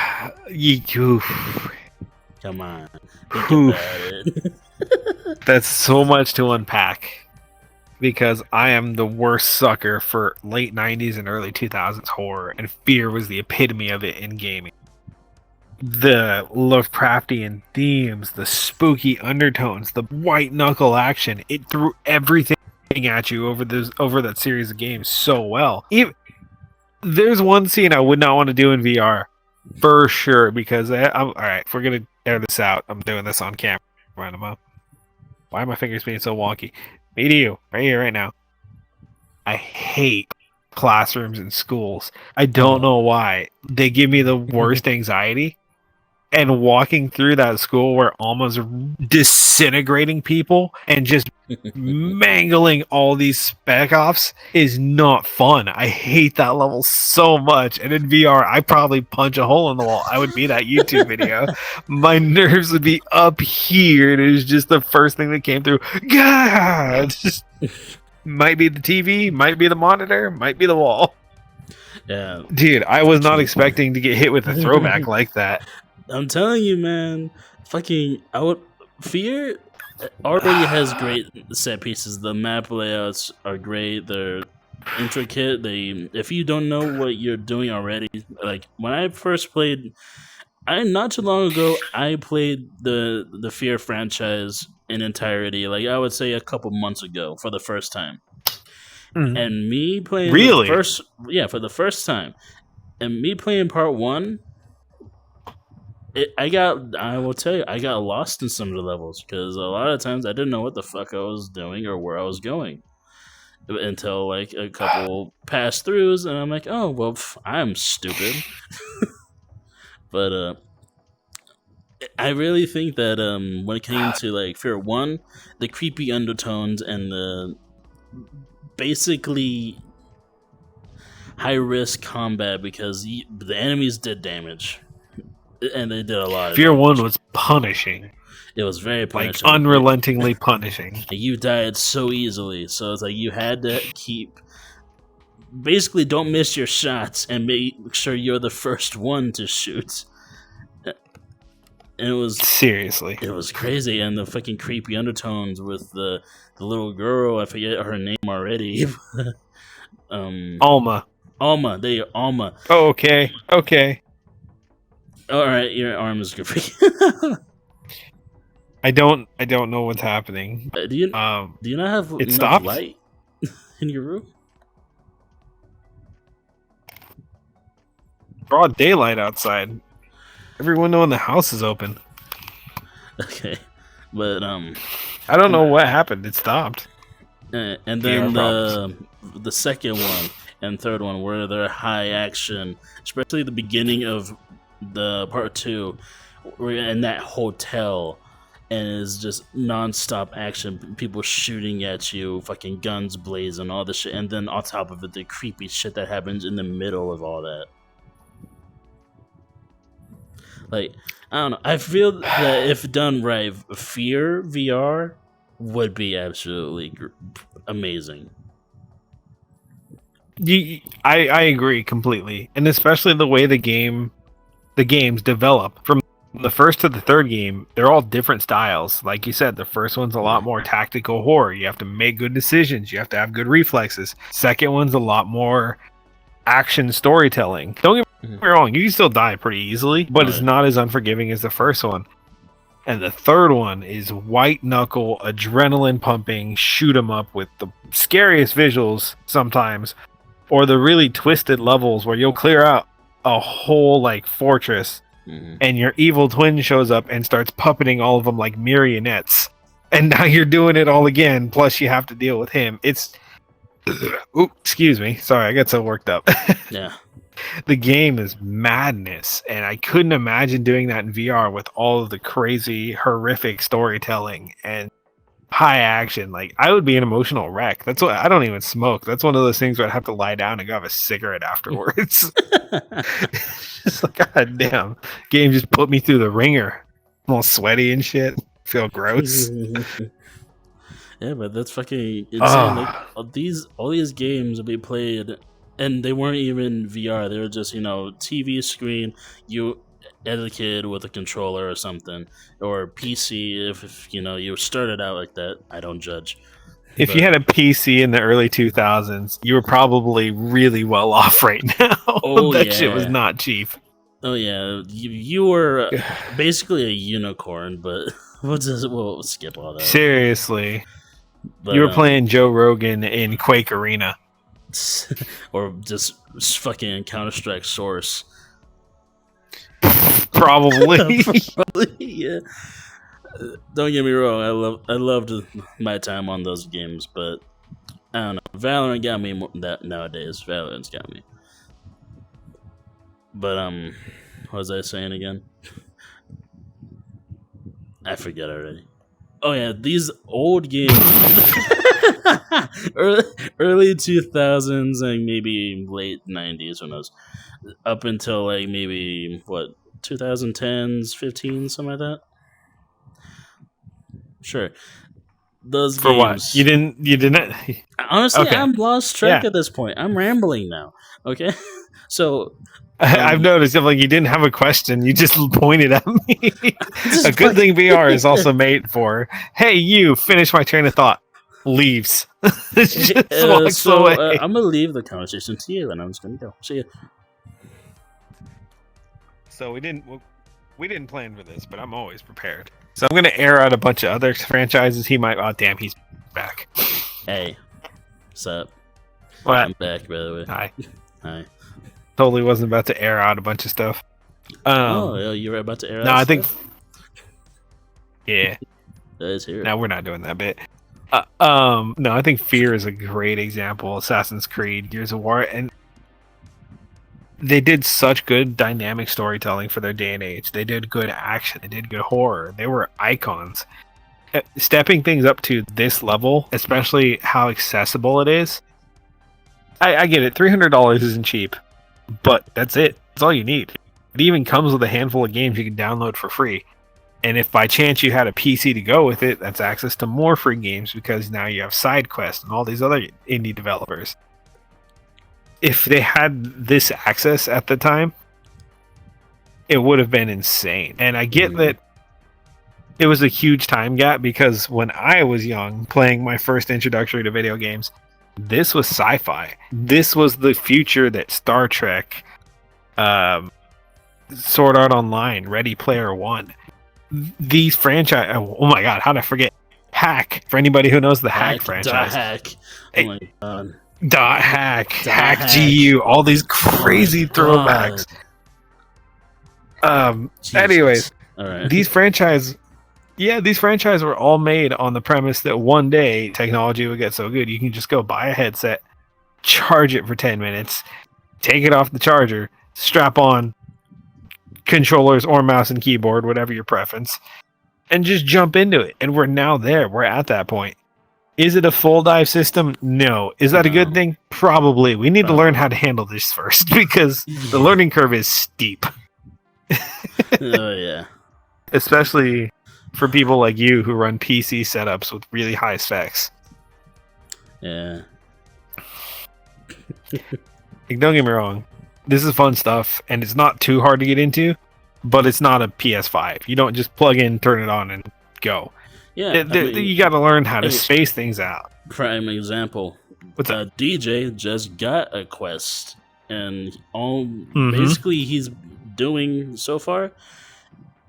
on. Think about it. That's so much to unpack. because I am the worst sucker for late 90s and early 2000s horror, and Fear was the epitome of it in gaming. The Lovecraftian themes, the spooky undertones, the white knuckle action, it threw everything at you over that series of games so well. There's one scene I would not want to do in VR for sure, because I'm all right. If we're gonna air this out, I'm doing this on camera. Why are my fingers being so wonky? Me to you, right here, right now. I hate classrooms and schools. I don't know why. They give me the worst anxiety. And walking through that school where Alma's disintegrating people and just mangling all these spec ops is not fun. I hate that level so much. And in VR, I probably punch a hole in the wall. I would be that YouTube video. My nerves would be up here. And it was just the first thing that came through. God! Might be the TV, might be the monitor, might be the wall. Yeah. Dude, I was not expecting to get hit with a throwback like that. I'm telling you, man. Fear already has great set pieces. The map layouts are great. They're intricate. If you don't know what you're doing already, like when I first played, not too long ago, I played the Fear franchise in entirety. Like I would say a couple months ago for the first time, and me playing for the first time, and me playing part one. I will tell you, I got lost in some of the levels because a lot of times I didn't know what the fuck I was doing or where I was going until like a couple pass throughs, and I'm like, oh well, I'm stupid. But I really think that when it came to like Fear 1, the creepy undertones and the basically high risk combat because the enemies did damage. And they did a lot of Fear damage. 1 was punishing. It was very punishing. Like, unrelentingly punishing. And you died so easily. So it's like you had to keep... Basically, don't miss your shots and make sure you're the first one to shoot. And it was... Seriously. It was crazy. And the fucking creepy undertones with the little girl. I forget her name already. Alma. Alma. There you go. Alma. Oh, okay. Okay. All right, your arm is goofy. I don't know what's happening. Do you not have enough stopped? light in your room? Broad daylight outside. Every window in the house is open. Okay, but I don't know what happened. It stopped. And then the second one and third one, where they're high action, especially the beginning of the part 2, we're in that hotel and it's just non-stop action, people shooting at you, fucking guns blazing, all this shit, and then on top of it the creepy shit that happens in the middle of all that. Like, I don't know, I feel that if done right, Fear VR would be absolutely amazing. I agree completely, and especially the way the games develop from the first to the third game. They're all different styles. Like you said, the first one's a lot more tactical horror. You have to make good decisions. You have to have good reflexes. Second one's a lot more action storytelling. Don't get me wrong, you can still die pretty easily, but it's not as unforgiving as the first one. And the third one is white knuckle, adrenaline pumping, shoot 'em up with the scariest visuals sometimes, or the really twisted levels where you'll clear out a whole like fortress and your evil twin shows up and starts puppeting all of them like marionettes, and now you're doing it all again, plus you have to deal with him. It's excuse me, sorry, I got so worked up. Yeah, the game is madness, and I couldn't imagine doing that in VR with all of the crazy horrific storytelling and high action. Like, I would be an emotional wreck. That's what I don't even smoke. That's one of those things where I'd have to lie down and go have a cigarette afterwards. Just like, god damn, game just put me through the ringer. I'm all sweaty and shit. Feel gross. Yeah, but that's fucking insane. Like, all these games will be played, and they weren't even VR. They were just, TV screen. You as a kid with a controller or something, or PC if you started out like that. I don't judge. If you had a PC in the early 2000s, you were probably really well off right now. Oh, That yeah. shit was not cheap. Oh yeah, you were basically a unicorn, but we'll skip all that. Seriously. But, You were playing Joe Rogan in Quake Arena. or just fucking Counter-Strike Source. Probably. Probably, yeah. Don't get me wrong, I loved my time on those games, but I don't know. Valorant got me nowadays. Valorant's got me. But what was I saying again? I forget already. Oh yeah, these old games, early 2000s and maybe late 90s, who knows, up until like maybe what 2010s, 15, something like that. Sure, those For games. what? You didn't. Honestly, Okay. I'm lost track Yeah. at this point. I'm rambling now. Okay, so. I've noticed if like you didn't have a question, you just pointed at me. A good thing VR is also made for. Hey, you finish my train of thought. Leaves. Just walks away. I'm gonna leave the conversation to you, and I'm just gonna go. See ya. So we didn't plan for this, but I'm always prepared. So I'm gonna air out a bunch of other franchises. He might. Oh damn, he's back. Hey, what's up? What? I'm back, by the way. Hi. Hi. Totally wasn't about to air out a bunch of stuff. You were about to air out. No, I stuff? think. Yeah. Let's hear it. No, we're not doing that bit. No, I think Fear is a great example. Assassin's Creed, Gears of War, and they did such good dynamic storytelling for their day and age. They did good action. They did good horror. They were icons. Stepping things up to this level, especially how accessible it is. I get it. $300 isn't cheap, but that's it. That's all you need. It even comes with a handful of games you can download for free. And if by chance you had a PC to go with it, that's access to more free games because now you have SideQuest and all these other indie developers. If they had this access at the time, it would have been insane. And I get that it was a huge time gap because when I was young, playing my first introductory to video games, this was sci-fi. This was the future that Star Trek, Sword Art Online, Ready Player One, these franchise. Oh my god, how did I forget? Hack. For anybody who knows the Hack franchise. Hack. Oh my god. Hack. Hack GU. All these crazy throwbacks. Anyways, all right. these franchises were all made on the premise that one day technology would get so good you can just go buy a headset, charge it for 10 minutes, take it off the charger, strap on controllers or mouse and keyboard, whatever your preference, and just jump into it. And we're now there. We're at that point. Is it a full dive system? No. Is that a good thing? Probably. We need to learn how to handle this first because the learning curve is steep. Oh yeah. Especially for people like you who run PC setups with really high specs. Yeah. Like, don't get me wrong. This is fun stuff, and it's not too hard to get into, but it's not a PS5. You don't just plug in, turn it on, and go. Yeah. You got to learn how to space things out. Prime example. What's that? DJ just got a Quest, and basically he's doing so far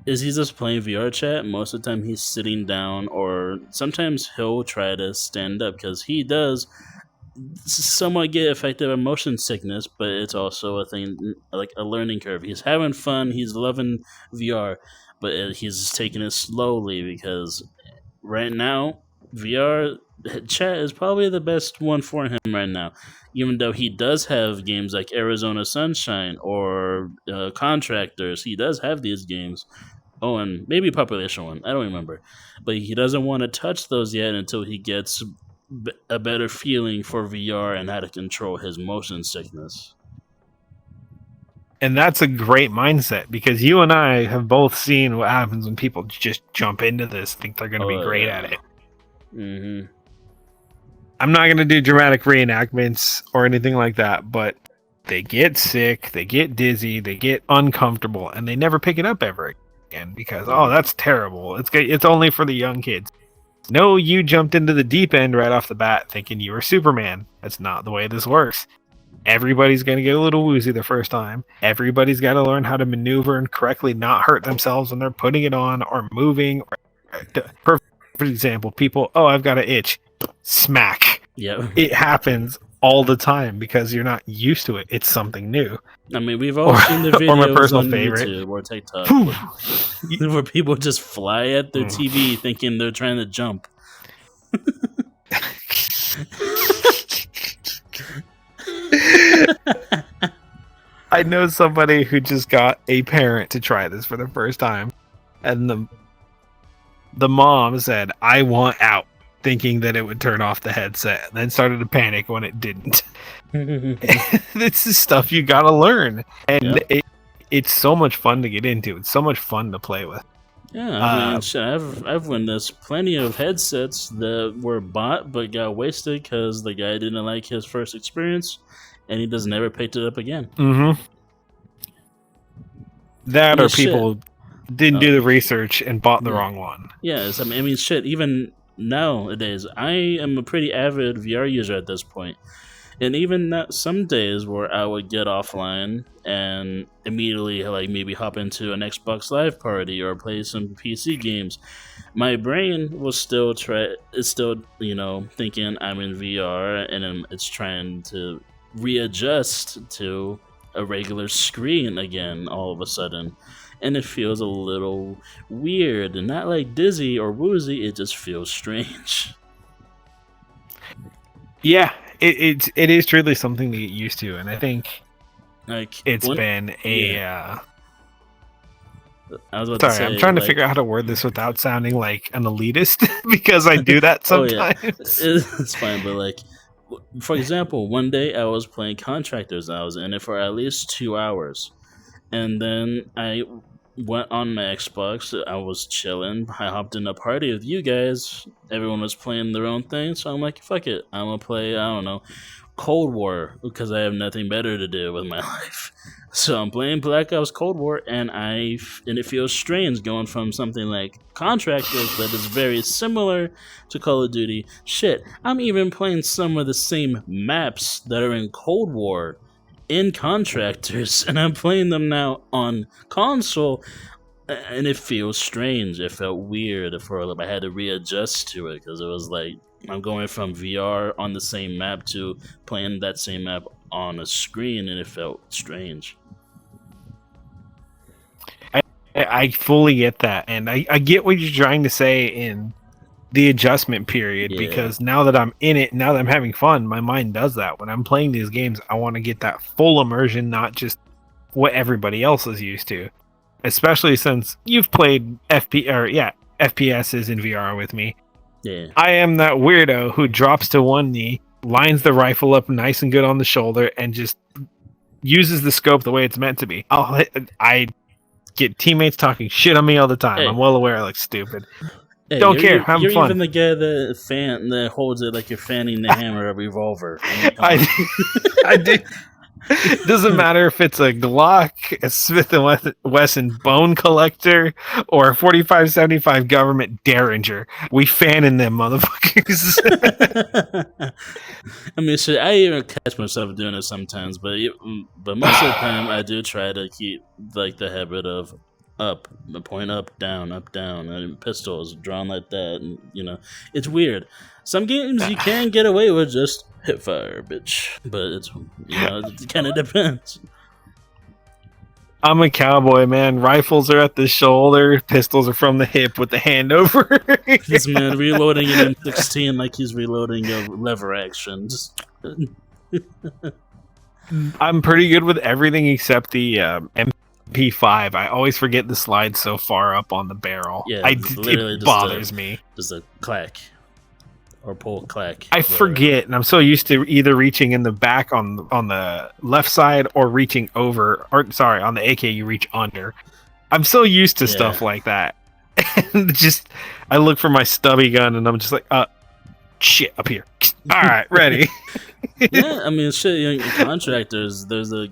is he's just playing VrChat. Most of the time he's sitting down, or sometimes he'll try to stand up because he does somewhat get affected by motion sickness, but it's also a thing, like a learning curve. He's having fun, he's loving VR, but he's taking it slowly because right now VR chat is probably the best one for him right now, even though he does have games like Arizona Sunshine or Contractors. He does have these games. Oh, and maybe Population 1. I don't remember. But he doesn't want to touch those yet until he gets a better feeling for VR and how to control his motion sickness. And that's a great mindset because you and I have both seen what happens when people just jump into this, think they're going to be great at it. Mm-hmm. I'm not going to do dramatic reenactments or anything like that, but they get sick, they get dizzy, they get uncomfortable, and they never pick it up ever again because, oh, that's terrible. It's only for the young kids. No, you jumped into the deep end right off the bat thinking you were Superman. That's not the way this works. Everybody's going to get a little woozy the first time. Everybody's got to learn how to maneuver and correctly not hurt themselves when they're putting it on or moving. Perfect example, people, oh, I've got an itch. Smack. Yeah. It happens all the time because you're not used to it. It's something new. I mean, we've all seen the videos or my personal on favorite. YouTube or TikTok where people just fly at their TV thinking they're trying to jump. I know somebody who just got a parent to try this for the first time, and the mom said, "I want out," thinking that it would turn off the headset, and then started to panic when it didn't. This is stuff you gotta learn, and it's so much fun to get into. It's so much fun to play with. Yeah, I mean, shit, I've witnessed plenty of headsets that were bought but got wasted because the guy didn't like his first experience, and he just never picked it up again. Mm-hmm. That or people didn't do the research and bought the wrong one. Yes, I mean, shit, even nowadays, I am a pretty avid VR user at this point. And even some days where I would get offline and immediately like maybe hop into an Xbox Live party or play some PC games, my brain was still thinking I'm in VR and it's trying to readjust to a regular screen again all of a sudden. And it feels a little weird and not like dizzy or woozy, it just feels strange. Yeah, it is truly something to get used to, and I think it's been a. I was about to say, I'm trying to figure out how to word this without sounding like an elitist because I do that sometimes. It's fine, but for example, one day I was playing Contractors. I was in it for at least 2 hours, and then I went on my Xbox. I was chilling. I hopped in a party with you guys. Everyone was playing their own thing, so I'm like, fuck it. I'm gonna play, I don't know, Cold War, because I have nothing better to do with my life. So I'm playing Black Ops Cold War, and it feels strange going from something like Contractors that is very similar to Call of Duty. Shit, I'm even playing some of the same maps that are in Cold War in Contractors, and I'm playing them now on console, and it feels strange. It felt weird. I had to readjust to it because it was like I'm going from VR on the same map to playing that same map on a screen, and it felt strange. I fully get that, and I get what you're trying to say in the adjustment period, because now that I'm in it, now that I'm having fun, my mind does that. When I'm playing these games, I want to get that full immersion, not just what everybody else is used to. Especially since you've played FPSs in VR with me. Yeah. I am that weirdo who drops to one knee, lines the rifle up nice and good on the shoulder, and just uses the scope the way it's meant to be. I get teammates talking shit on me all the time. I'm well aware I look stupid. Hey, Don't care. Having you're fun. Even the guy that holds it like you're fanning the hammer of a revolver. I do. Doesn't matter if it's a Glock, a Smith & Wesson bone collector, or a 45-75 government Derringer. We fanning them motherfuckers. I mean, shit, I even catch myself doing it sometimes, but most of the time I do try to keep the habit of point up, down, and pistols drawn like that, and it's weird. Some games you can get away with just hip fire, bitch, but it's it kind of depends. I'm a cowboy, man. Rifles are at the shoulder, pistols are from the hip with the hand over. This man reloading an M16 like he's reloading a lever action. I'm pretty good with everything except the MP5. I always forget the slide so far up on the barrel. Yeah, it bothers me. Just a clack. Or pull clack. I forget, and I'm so used to either reaching in the back on the left side or reaching over, or sorry, on the AK you reach under. I'm so used to stuff like that. And I look for my stubby gun and I'm just like, shit, up here. All right, ready. Yeah, I mean, shit, in Contractors, there's a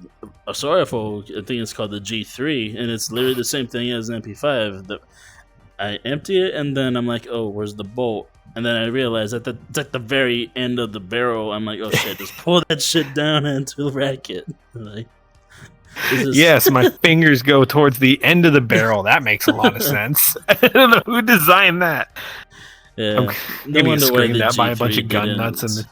rifle, I think it's called the G3, and it's literally the same thing as an MP5. I empty it, and then I'm like, oh, where's the bolt? And then I realized that it's at the very end of the barrel. I'm like, oh shit, just pull that shit down into racket. Like, yes, my fingers go towards the end of the barrel. That makes a lot of sense. I don't know who designed that. Yeah, I'm gonna get screamed at by a bunch of gun nuts.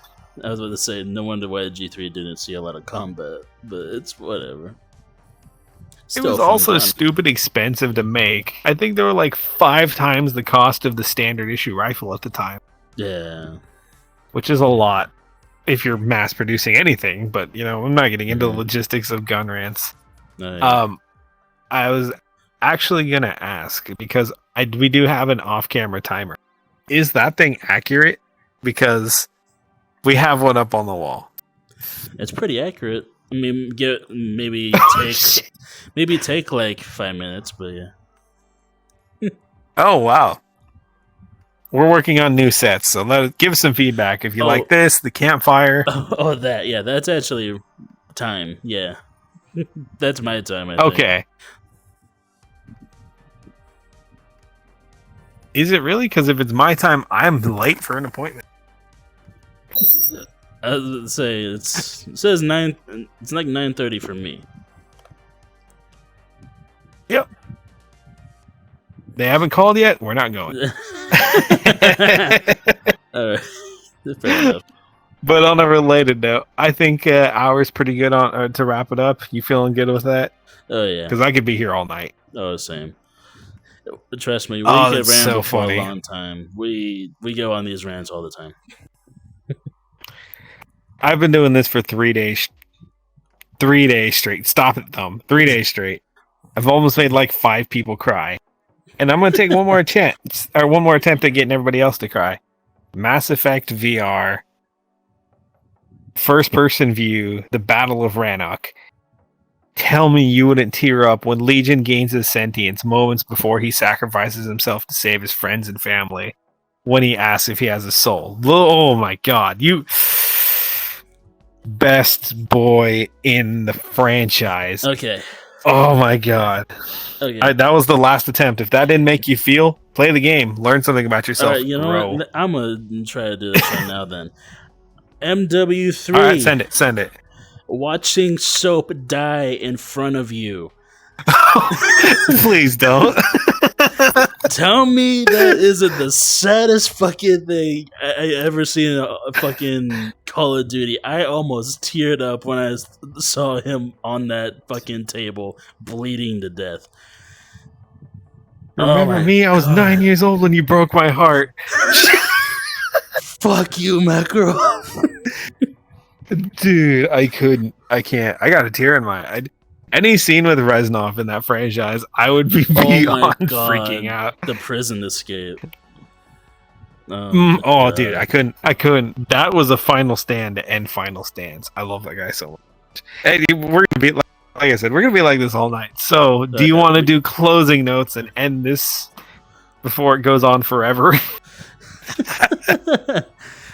I was about to say, no wonder why the G3 didn't see a lot of combat, but it's whatever. It was also stupid expensive to make. I think they were like 5 times the cost of the standard issue rifle at the time. Yeah. Which is a lot if you're mass producing anything, but I'm not getting into the logistics of gun rants. Oh, yeah. I was actually gonna ask because we do have an off-camera timer. Is that thing accurate? Because we have one up on the wall. It's pretty accurate. I mean, maybe take like 5 minutes, but yeah. Oh wow. We're working on new sets, so give us some feedback if you like this, the campfire. Oh, that's actually time. Yeah, that's my time. I think. Okay. Is it really? Because if it's my time, I'm late for an appointment. I was gonna say it says 9. It's like 9:30 for me. Yep. They haven't called yet. We're not going. All right. Fair enough. But on a related note, I think hour's pretty good on to wrap it up. You feeling good with that? Oh yeah. Because I could be here all night. Oh, same. Trust me, we get ramble for funny. a long time. We go on these rants all the time. I've been doing this for 3 days. 3 days straight. Stop it, Thumb. 3 days straight. I've almost made like 5 people cry. And I'm going to take one more attempt at getting everybody else to cry. Mass Effect VR. First person view. The Battle of Rannoch. Tell me you wouldn't tear up when Legion gains his sentience moments before he sacrifices himself to save his friends and family. When he asks if he has a soul. Oh my god. You... Best boy in the franchise. Okay. Oh my god. Okay. That was the last attempt. If that didn't make you feel, play the game. Learn something about yourself. All right, you know what? I'm going to try to do this right now then. MW3. All right, send it. Watching soap die in front of you. Please don't. Tell me that isn't the saddest fucking thing I ever seen in a fucking Call of Duty. I almost teared up when I saw him on that fucking table bleeding to death. Remember me? I was 9 years old when you broke my heart. Fuck you, Macro. Dude, I can't. I got a tear in my eye. Any scene with Reznov in that franchise, I would be beyond freaking out. The prison escape. Dude, I couldn't. That was a final stand to end Final Stands. I love that guy so much. Hey, we're gonna be like I said, we're gonna be like this all night. So, do you want to do closing notes and end this before it goes on forever?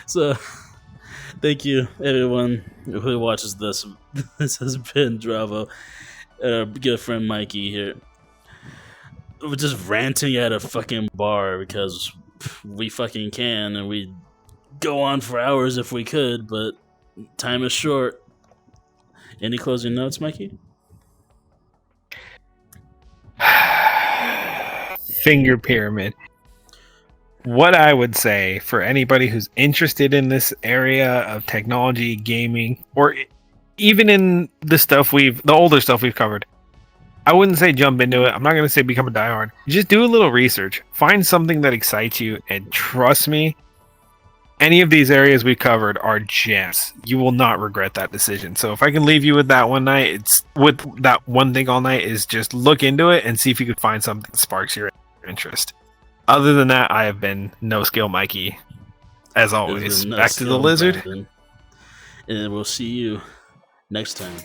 So, thank you, everyone who watches this. This has been Dravo, our good friend Mikey here. We're just ranting at a fucking bar because we fucking can, and we go on for hours if we could, but time is short. Any closing notes, Mikey? Finger pyramid. What I would say for anybody who's interested in this area of technology, gaming, or even in the older stuff we've covered, I wouldn't say jump into it. I'm not going to say become a diehard. Just do a little research. Find something that excites you, and trust me, any of these areas we covered are gems. You will not regret that decision. So if I can leave you with that one night, it's with that one thing all night, is just look into it and see if you could find something that sparks your interest. Other than that, I have been NoSkill Mikey. As always, back to the lizard. Brandon. And we'll see you next time.